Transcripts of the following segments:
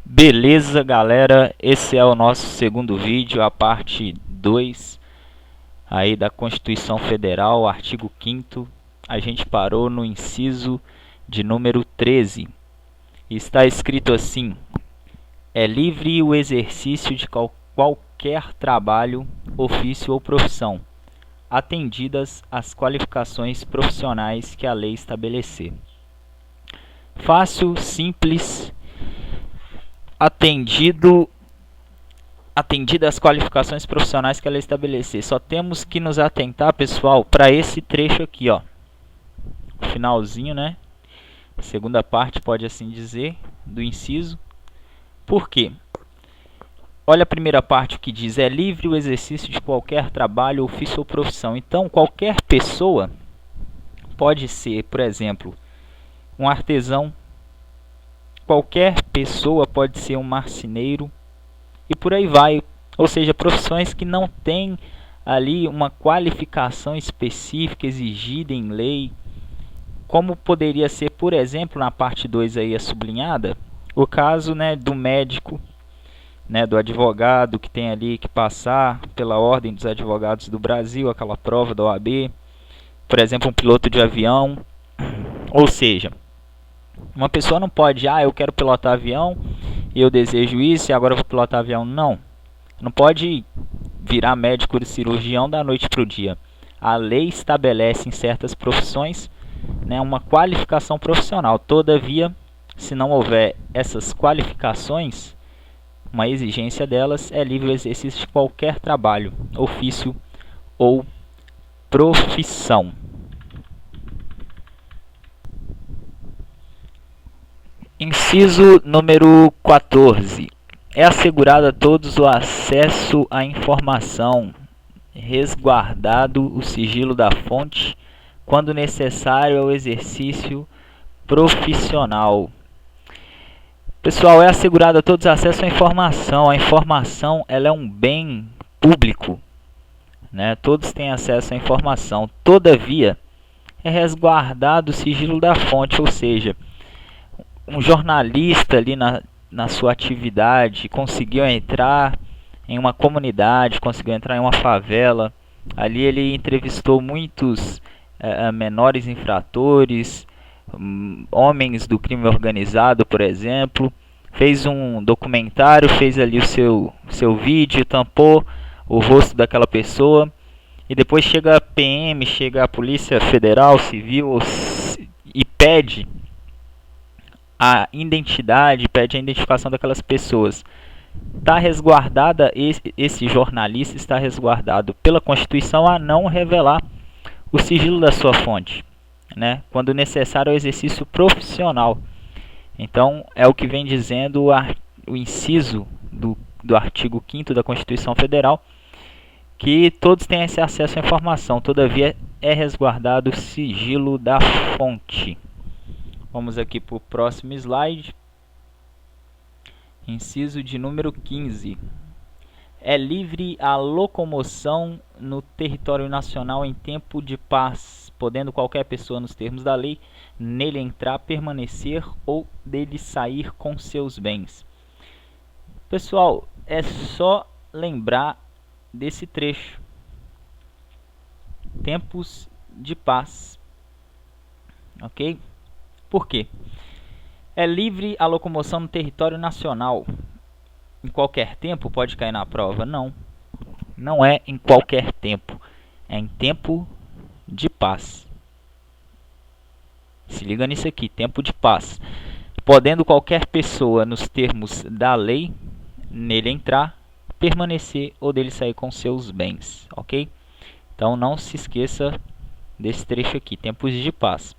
Beleza, galera, esse é o nosso segundo vídeo, a parte 2 aí da Constituição Federal, artigo 5º. A gente parou no inciso de número 13. Está escrito assim: é livre o exercício de qualquer trabalho, ofício ou profissão, atendidas as qualificações profissionais que a lei estabelecer. Fácil, simples. Atendidas as qualificações profissionais que ela estabelecer. Só temos que nos atentar, pessoal, para esse trecho aqui, ó. Finalzinho, né? Segunda parte, pode assim dizer, do inciso. Por quê? Olha a primeira parte, o que diz: é livre o exercício de qualquer trabalho, ofício ou profissão. Então, qualquer pessoa pode ser, por exemplo, um artesão. Qualquer pessoa pode ser um marceneiro e por aí vai. Ou seja, profissões que não têm ali uma qualificação específica exigida em lei. Como poderia ser, por exemplo, na parte 2 aí, a sublinhada, o caso, né, do médico, né, do advogado que tem ali que passar pela Ordem dos Advogados do Brasil, aquela prova da OAB. Por exemplo, um piloto de avião. Ou seja, uma pessoa não pode, eu quero pilotar avião, eu desejo isso e agora eu vou pilotar avião. Não pode virar médico e cirurgião da noite para o dia. A lei estabelece em certas profissões, né, uma qualificação profissional. Todavia, se não houver essas qualificações, uma exigência delas, é livre o exercício de qualquer trabalho, ofício ou profissão. Inciso número 14. É assegurado a todos o acesso à informação, resguardado o sigilo da fonte, quando necessário ao exercício profissional. Pessoal, é assegurado a todos o acesso à informação. A informação, ela é um bem público, né? Todos têm acesso à informação. Todavia, é resguardado o sigilo da fonte, ou seja, um jornalista ali na sua atividade conseguiu entrar em uma comunidade, conseguiu entrar em uma favela. Ali ele entrevistou muitos menores infratores, homens do crime organizado, por exemplo. Fez um documentário, fez ali o seu vídeo, tampou o rosto daquela pessoa. E depois chega a PM, chega a Polícia Federal, Civil e pede a identidade, pede a identificação daquelas pessoas. Está resguardada, esse jornalista está resguardado pela Constituição a não revelar o sigilo da sua fonte, né, quando necessário ao exercício profissional. Então, é o que vem dizendo o inciso do artigo 5º da Constituição Federal, que todos têm esse acesso à informação, todavia é resguardado o sigilo da fonte. Vamos aqui para o próximo slide. Inciso de número 15. É livre a locomoção no território nacional em tempo de paz, podendo qualquer pessoa, nos termos da lei, nele entrar, permanecer ou dele sair com seus bens. Pessoal, é só lembrar desse trecho. Tempos de paz. Ok? Por quê? É livre a locomoção no território nacional. Em qualquer tempo pode cair na prova? Não. Não é em qualquer tempo. É em tempo de paz. Se liga nisso aqui, tempo de paz. Podendo qualquer pessoa, nos termos da lei, nele entrar, permanecer ou dele sair com seus bens. Ok? Então não se esqueça desse trecho aqui, tempos de paz.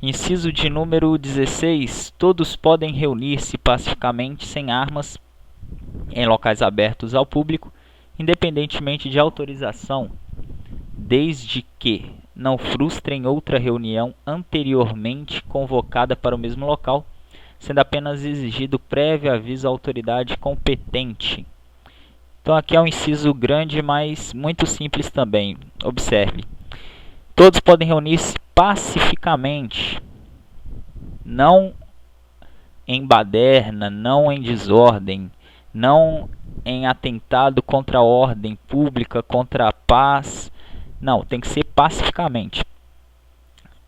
Inciso de número 16. Todos podem reunir-se pacificamente sem armas em locais abertos ao público, independentemente de autorização, desde que não frustrem outra reunião anteriormente convocada para o mesmo local, sendo apenas exigido prévio aviso à autoridade competente. Então aqui é um inciso grande, mas muito simples também. Observe. Todos podem reunir-se pacificamente, não em baderna, não em desordem, não em atentado contra a ordem pública, contra a paz. Não, tem que ser pacificamente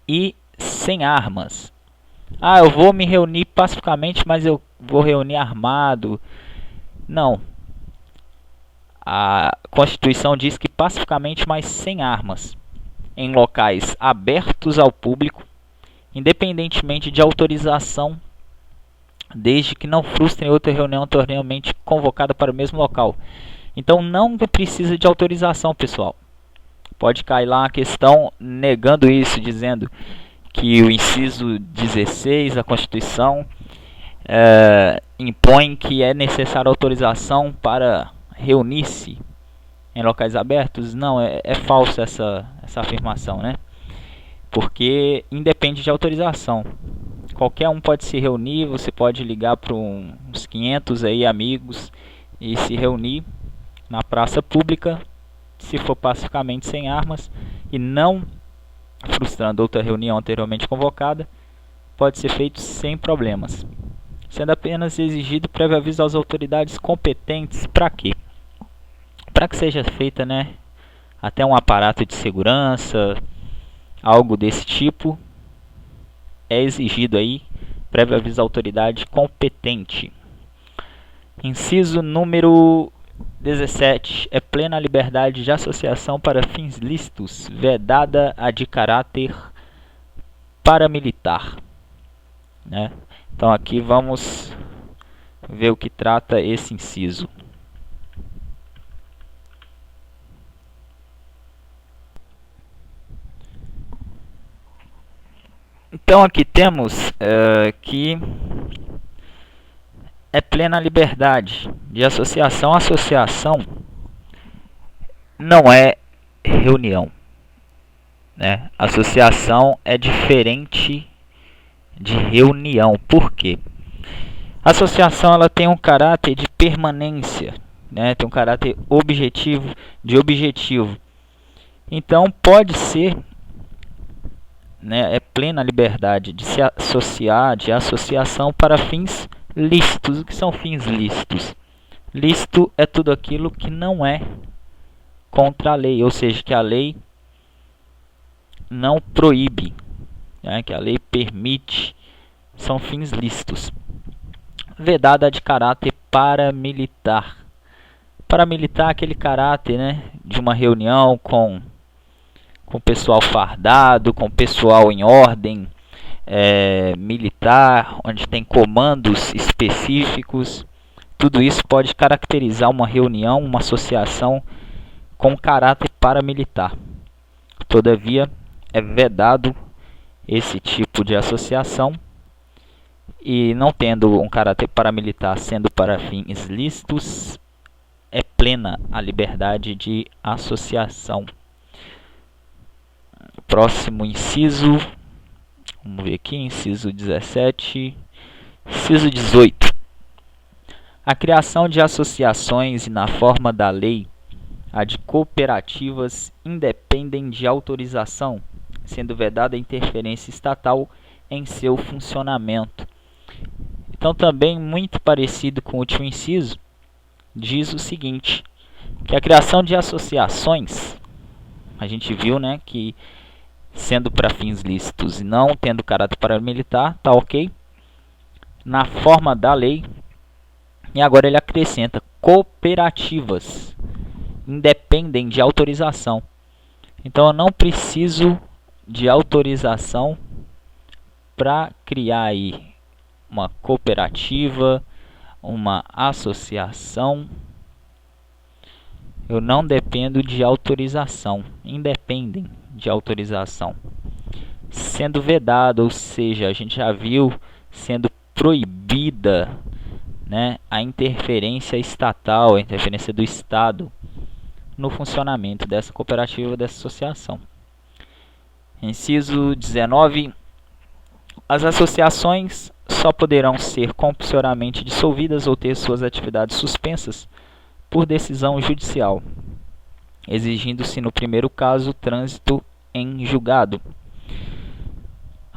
e sem armas. Ah, eu vou me reunir pacificamente, mas eu vou reunir armado. Não. A Constituição diz que pacificamente, mas sem armas, em locais abertos ao público, independentemente de autorização, desde que não frustrem outra reunião anteriormente convocada para o mesmo local. Então não precisa de autorização, pessoal. Pode cair lá a questão negando isso, dizendo que o inciso 16 da Constituição impõe que é necessária autorização para reunir-se em locais abertos. Não, é falsa essa afirmação, né? Porque independe de autorização. Qualquer um pode se reunir, você pode ligar para uns 500 aí amigos e se reunir na praça pública, se for pacificamente sem armas e não frustrando outra reunião anteriormente convocada, pode ser feito sem problemas, sendo apenas exigido prévio aviso às autoridades competentes. Para quê? Para que seja feita, né, até um aparato de segurança, algo desse tipo, é exigido aí prévio aviso à autoridade competente. Inciso número 17. É plena a liberdade de associação para fins lícitos, vedada a de caráter paramilitar, né? Então aqui vamos ver o que trata esse inciso. Então aqui temos que é plena liberdade de associação. Associação não é reunião, né? Associação é diferente de reunião. Por quê? A associação ela tem um caráter de permanência, né? Tem um caráter objetivo, de objetivo. Então pode ser, né, é plena liberdade de se associar, de associação para fins lícitos. O que são fins lícitos? Lícito é tudo aquilo que não é contra a lei, ou seja, que a lei não proíbe, né, que a lei permite, são fins lícitos. Vedada de caráter paramilitar. Paramilitar é aquele caráter, né, de uma reunião com pessoal fardado, com pessoal em ordem militar, onde tem comandos específicos. Tudo isso pode caracterizar uma reunião, uma associação com caráter paramilitar. Todavia, é vedado esse tipo de associação, e não tendo um caráter paramilitar, sendo para fins lícitos, é plena a liberdade de associação. Próximo inciso, vamos ver aqui, inciso 17, inciso 18. A criação de associações e na forma da lei, a de cooperativas, independem de autorização, sendo vedada a interferência estatal em seu funcionamento. Então também muito parecido com o último inciso, diz o seguinte, que a criação de associações, a gente viu, né, que sendo para fins lícitos e não tendo caráter paramilitar, tá ok? Na forma da lei. E agora ele acrescenta: cooperativas independem de autorização. Então eu não preciso de autorização para criar aí uma cooperativa, uma associação. Eu não dependo de autorização, independem de autorização. Sendo vedado, ou seja, a gente já viu sendo proibida, né, a interferência estatal, a interferência do Estado no funcionamento dessa cooperativa, dessa associação. Inciso 19. As associações só poderão ser compulsoriamente dissolvidas ou ter suas atividades suspensas por decisão judicial, exigindo-se no primeiro caso trânsito em julgado.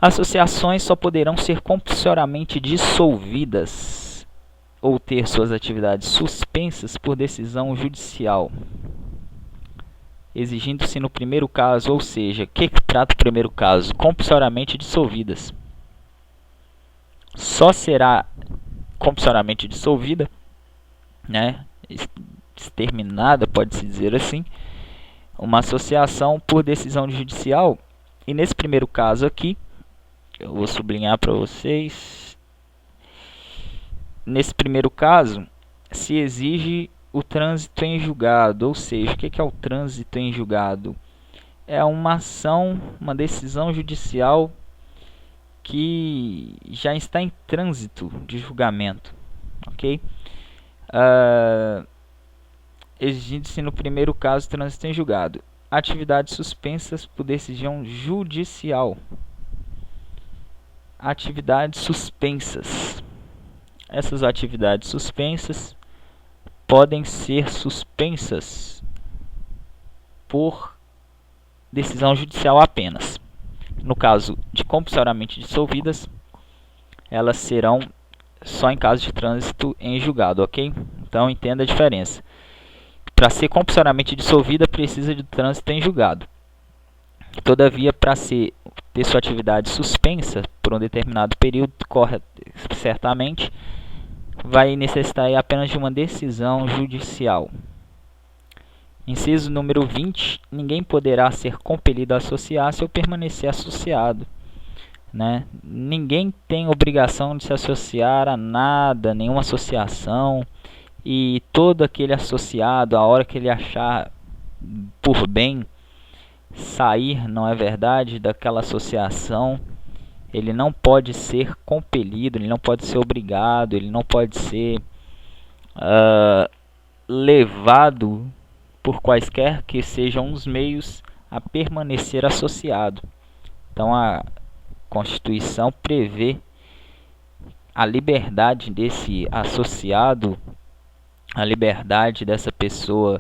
Associações só poderão ser compulsoriamente dissolvidas ou ter suas atividades suspensas por decisão judicial, exigindo-se no primeiro caso, ou seja, o que trata o primeiro caso? Compulsoriamente dissolvidas. Só será compulsoriamente dissolvida, né, exterminada, pode-se dizer assim, uma associação por decisão judicial. E nesse primeiro caso aqui, eu vou sublinhar para vocês, nesse primeiro caso, se exige o trânsito em julgado, ou seja, o que é o trânsito em julgado? É uma ação, uma decisão judicial que já está em trânsito de julgamento, ok? Exigindo-se no primeiro caso trânsito em julgado. Atividades suspensas por decisão judicial. Atividades suspensas. Essas atividades suspensas podem ser suspensas por decisão judicial apenas. No caso de compulsoriamente dissolvidas, elas serão só em caso de trânsito em julgado, ok? Então entenda a diferença. Para ser compulsoriamente dissolvida, precisa de trânsito em julgado. Todavia, para ter sua atividade suspensa por um determinado período, certamente vai necessitar apenas de uma decisão judicial. Inciso número 20. Ninguém poderá ser compelido a associar-se ou permanecer associado, né? Ninguém tem obrigação de se associar a nada, nenhuma associação, e todo aquele associado, a hora que ele achar por bem sair, não é verdade, daquela associação, ele não pode ser compelido, ele não pode ser obrigado, ele não pode ser levado por quaisquer que sejam os meios a permanecer associado. Então a Constituição prevê a liberdade desse associado, a liberdade dessa pessoa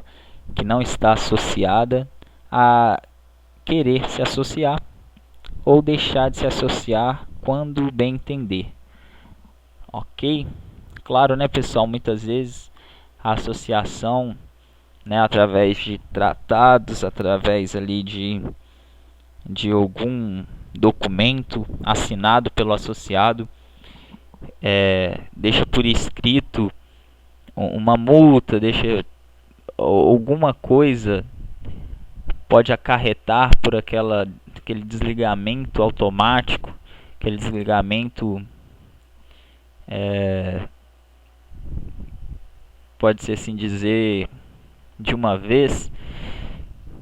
que não está associada a querer se associar ou deixar de se associar quando bem entender. Ok? Claro, né, pessoal, muitas vezes a associação, né, através de tratados, através ali de algum documento assinado pelo associado, deixa por escrito uma multa, deixa alguma coisa, pode acarretar por aquele desligamento automático, aquele desligamento pode-se assim dizer de uma vez,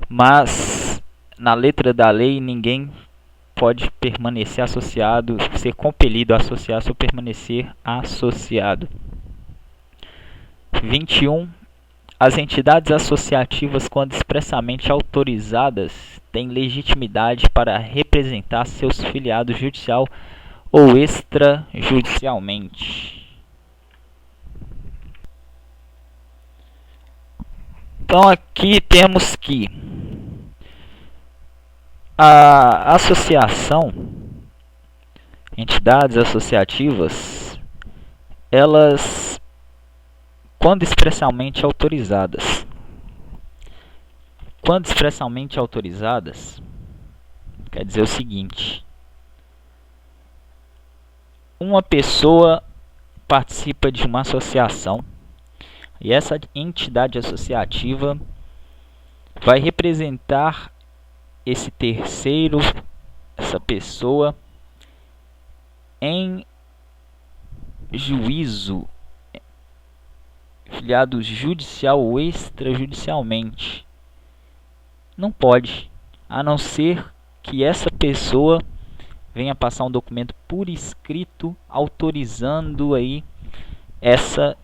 mas na letra da lei ninguém pode permanecer associado, ser compelido a associar-se ou permanecer associado. 21. As entidades associativas, quando expressamente autorizadas, têm legitimidade para representar seus filiados judicial ou extrajudicialmente. Então aqui temos que a associação, entidades associativas, elas, quando expressamente autorizadas, quer dizer o seguinte: uma pessoa participa de uma associação e essa entidade associativa vai representar esse terceiro, essa pessoa, em juízo, filiado judicial ou extrajudicialmente. Não pode, a não ser que essa pessoa venha passar um documento por escrito autorizando aí essa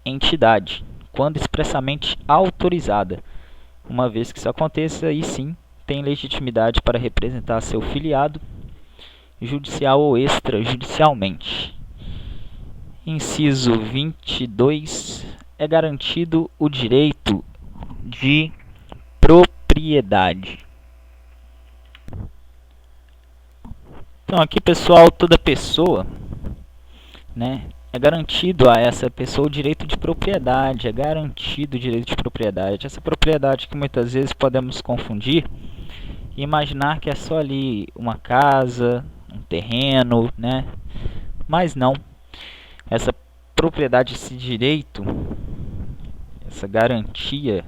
entidade, quando expressamente autorizada. Uma vez que isso aconteça, aí sim tem legitimidade para representar seu filiado judicial ou extrajudicialmente. Inciso 22. É garantido o direito de propriedade. Então aqui, pessoal, toda pessoa, né, é garantido a essa pessoa o direito de propriedade, é garantido o direito de propriedade. Essa propriedade que muitas vezes podemos confundir e imaginar que é só ali uma casa, um terreno, né? Mas não. Essa propriedade, esse direito, essa garantia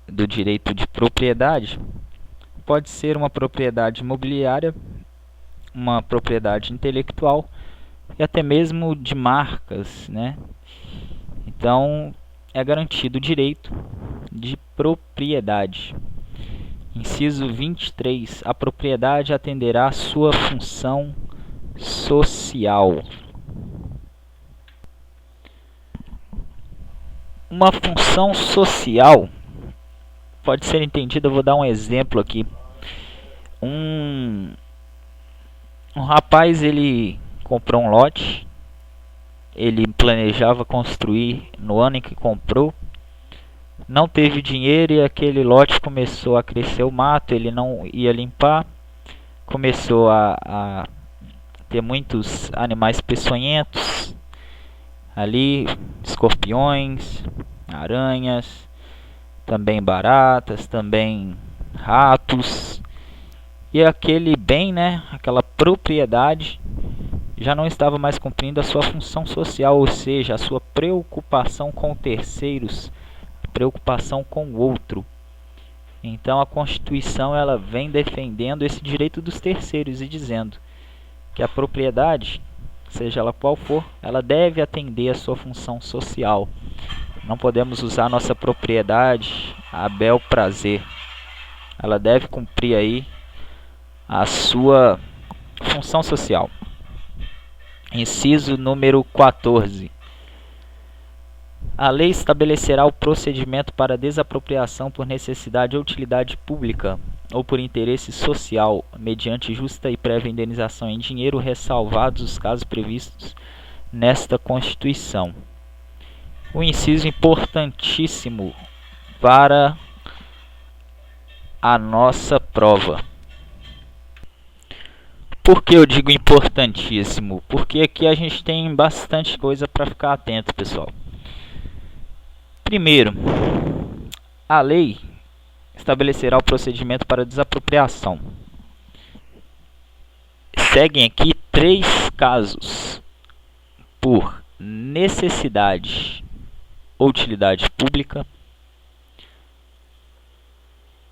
do direito de propriedade pode ser uma propriedade imobiliária, uma propriedade intelectual e até mesmo de marcas, né? Então, é garantido o direito de propriedade. Inciso 23. A propriedade atenderá à sua função social. Uma função social pode ser entendida, eu vou dar um exemplo aqui. Um rapaz, ele comprou um lote, ele planejava construir no ano em que comprou, não teve dinheiro e aquele lote começou a crescer o mato, ele não ia limpar, começou a ter muitos animais peçonhentos ali, escorpiões, aranhas, também baratas, também ratos, e aquele bem, né, aquela propriedade já não estava mais cumprindo a sua função social, ou seja, a sua preocupação com terceiros, preocupação com o outro. Então a Constituição ela vem defendendo esse direito dos terceiros e dizendo que a propriedade, seja ela qual for, ela deve atender a sua função social. Não podemos usar nossa propriedade a bel prazer. Ela deve cumprir aí a sua função social. Inciso número 14. A lei estabelecerá o procedimento para desapropriação por necessidade ou utilidade pública ou por interesse social, mediante justa e prévia indenização em dinheiro, ressalvados os casos previstos nesta Constituição. Um inciso importantíssimo para a nossa prova. Por que eu digo importantíssimo? Porque aqui a gente tem bastante coisa para ficar atento, pessoal. Primeiro, a lei estabelecerá o procedimento para desapropriação. Seguem aqui 3 casos: por necessidade ou utilidade pública,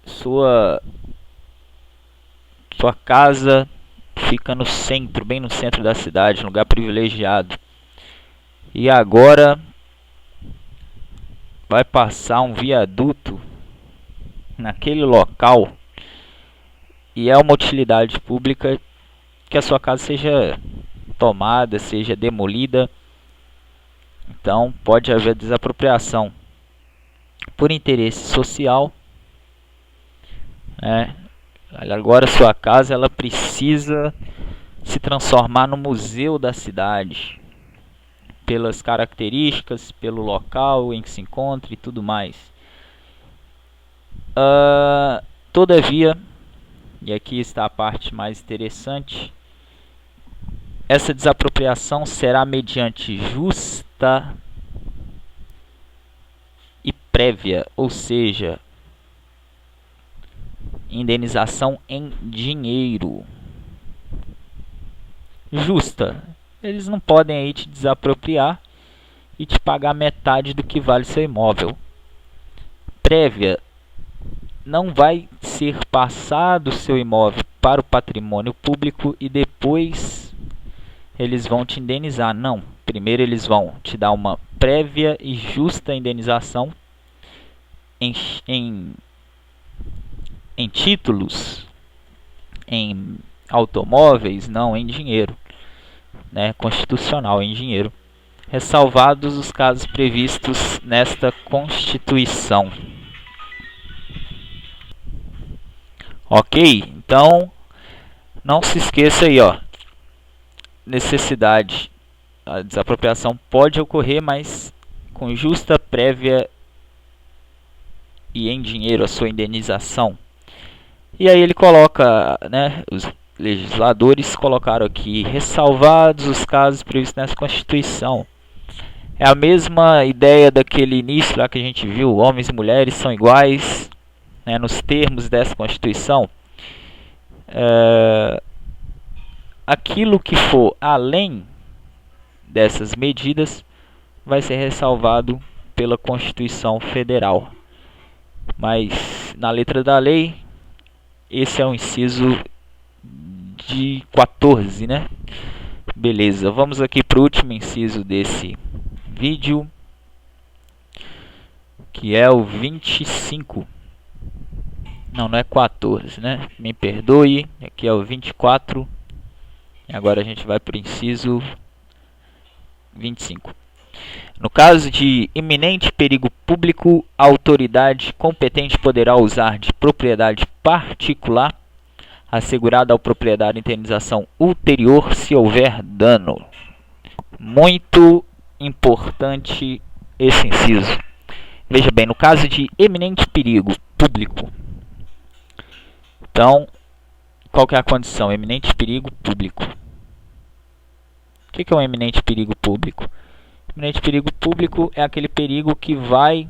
sua casa fica no centro, bem no centro da cidade, um lugar privilegiado, e agora vai passar um viaduto naquele local e é uma utilidade pública que a sua casa seja tomada, seja demolida. Então pode haver desapropriação por interesse social, né? Agora sua casa ela precisa se transformar no museu da cidade, pelas características, pelo local em que se encontra e tudo mais. Todavia, e aqui está a parte mais interessante, essa desapropriação será mediante justa e prévia, ou seja, indenização em dinheiro. Justa, eles não podem aí te desapropriar e te pagar metade do que vale seu imóvel. Prévia, não vai ser passado seu imóvel para o patrimônio público e depois eles vão te indenizar. Não, primeiro eles vão te dar uma prévia e justa indenização em títulos, em automóveis, não em dinheiro, né, constitucional, em dinheiro, ressalvados os casos previstos nesta Constituição. Ok? Então, não se esqueça aí, ó, necessidade, a desapropriação pode ocorrer, mas com justa, prévia e em dinheiro a sua indenização. E aí ele coloca, né, legisladores colocaram aqui, ressalvados os casos previstos nessa Constituição. É a mesma ideia daquele início lá que a gente viu, homens e mulheres são iguais, né, nos termos dessa Constituição. Aquilo que for além dessas medidas vai ser ressalvado pela Constituição Federal. Mas na letra da lei, esse é o inciso de 14, né? Beleza, vamos aqui para o último inciso desse vídeo, que é o 25. Não é 14, né? Me perdoe, aqui é o 24. E agora a gente vai para o inciso 25. No caso de iminente perigo público, a autoridade competente poderá usar de propriedade particular assegurada ao proprietário indenização ulterior se houver dano. Muito importante esse inciso. Veja bem, no caso de eminente perigo público. Então, qual que é a condição? Eminente perigo público. O que é um eminente perigo público? Eminente perigo público é aquele perigo que vai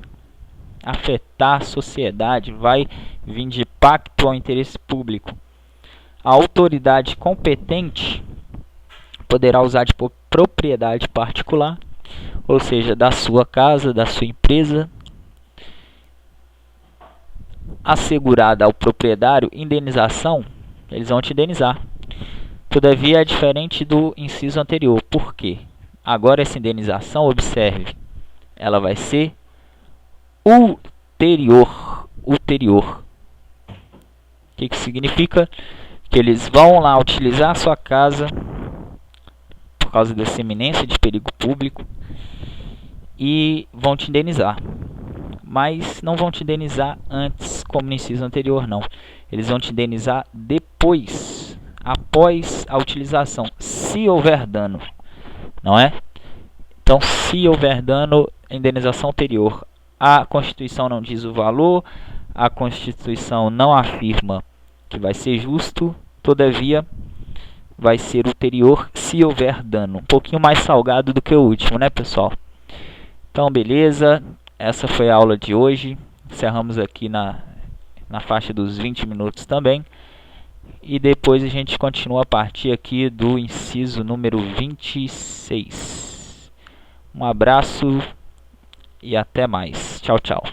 afetar a sociedade, vai vir de impacto ao interesse público. A autoridade competente poderá usar de propriedade particular, ou seja, da sua casa, da sua empresa, assegurada ao proprietário indenização, eles vão te indenizar. Todavia é diferente do inciso anterior. Por quê? Agora essa indenização, observe, ela vai ser ulterior. O que significa? Que eles vão lá utilizar a sua casa por causa dessa iminência de perigo público e vão te indenizar. Mas não vão te indenizar antes, como no inciso anterior, não. Eles vão te indenizar depois, após a utilização, se houver dano, não é? Então, se houver dano, indenização ulterior. A Constituição não diz o valor, a Constituição não afirma que vai ser justo, todavia vai ser ulterior se houver dano. Um pouquinho mais salgado do que o último, né, pessoal? Então, beleza. Essa foi a aula de hoje. Encerramos aqui na faixa dos 20 minutos também. E depois a gente continua a partir aqui do inciso número 26. Um abraço e até mais. Tchau, tchau.